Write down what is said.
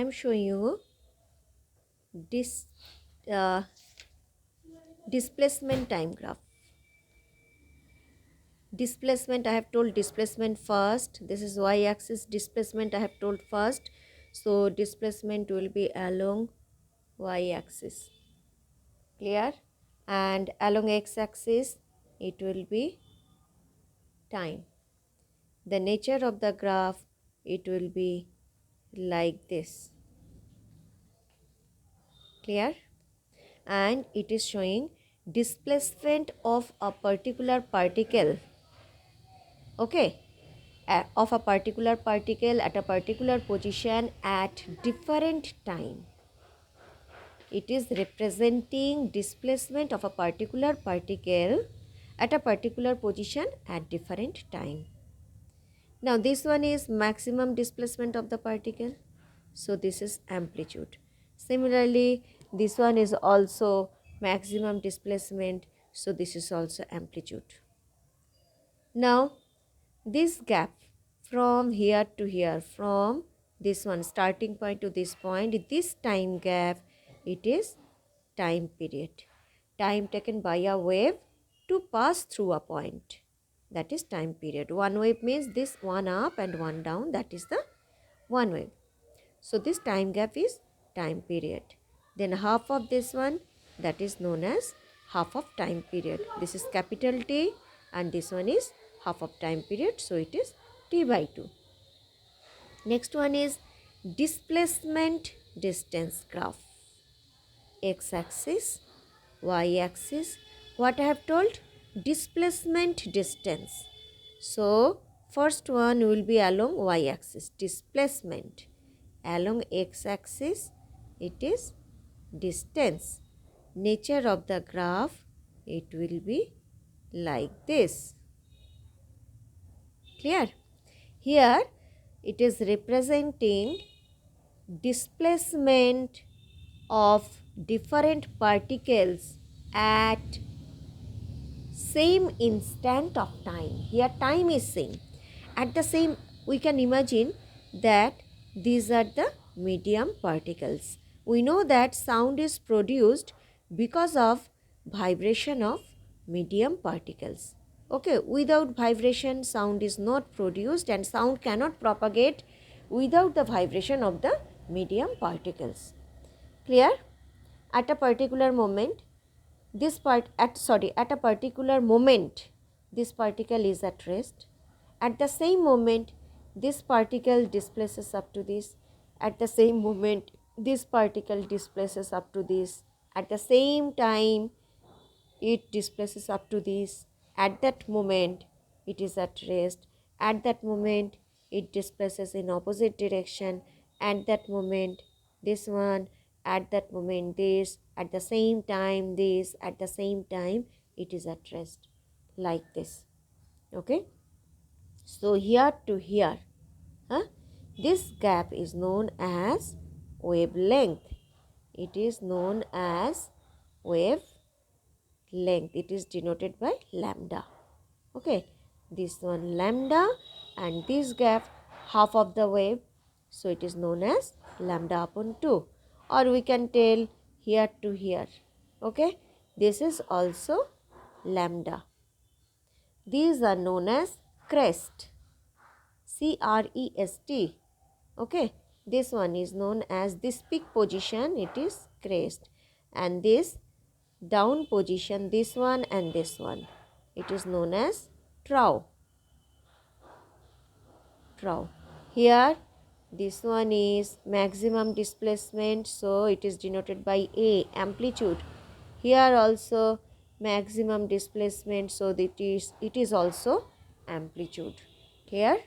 am showing you this uh, displacement time graph. Displacement, I have told displacement first. This is y-axis displacement I have told first. So displacement will be along y-axis. Clear? And along x-axis it will be time. The nature of the graph, it will be like this. Clear? And it is showing displacement of a particular particle, okay, of a particular particle at a particular position at different time. It is representing displacement of a particular particle at a particular position at different time. Now this one is maximum displacement of the particle, so this is amplitude. Similarly, this one is also maximum displacement, so this is also amplitude. Now this gap from here to here, from this one starting point to this point, this time gap, it is time period. Time taken by a wave to pass through a point, that is time period. One wave means this one up and one down, that is the one wave. So this time gap is time period. Then half of this one, that is known as half of time period. This is capital T and this one is half of time period, so it is T by 2. Next one is displacement distance graph. X-axis, y-axis. What I have told? Displacement distance. So first one will be along y-axis, displacement. Along x-axis, it is distance. Nature of the graph, it will be like this. Clear? Here it is representing displacement of different particles at same instant of time. Here time is same. At the same, we can imagine that these are the medium particles. We know that sound is produced because of vibration of medium particles. Okay, without vibration sound is not produced and sound cannot propagate without the vibration of the medium particles. Clear? At a particular moment, at a particular moment, this particle is at rest. At the same moment, this particle displaces up to this. At the same moment, this particle displaces up to this. At the same time, it displaces up to this. At that moment, it is at rest. At that moment, it displaces in opposite direction. At that moment, this one. At that moment, this. At the same time, this. At the same time, it is at rest. Like this. Okay. So here to here, this gap is known as wavelength. It is known as wavelength. It is denoted by lambda. Okay, this one lambda and this gap half of the wave, so it is known as lambda upon 2, or we can tell here to here. Okay, this is also lambda. These are known as crest, C-R-E-S-T. Okay, this one is known as this peak position, it is crest, and this down position, this one and this one, it is known as trough. Here this one is maximum displacement, so it is denoted by A, amplitude. Here also maximum displacement, so it is also amplitude. Here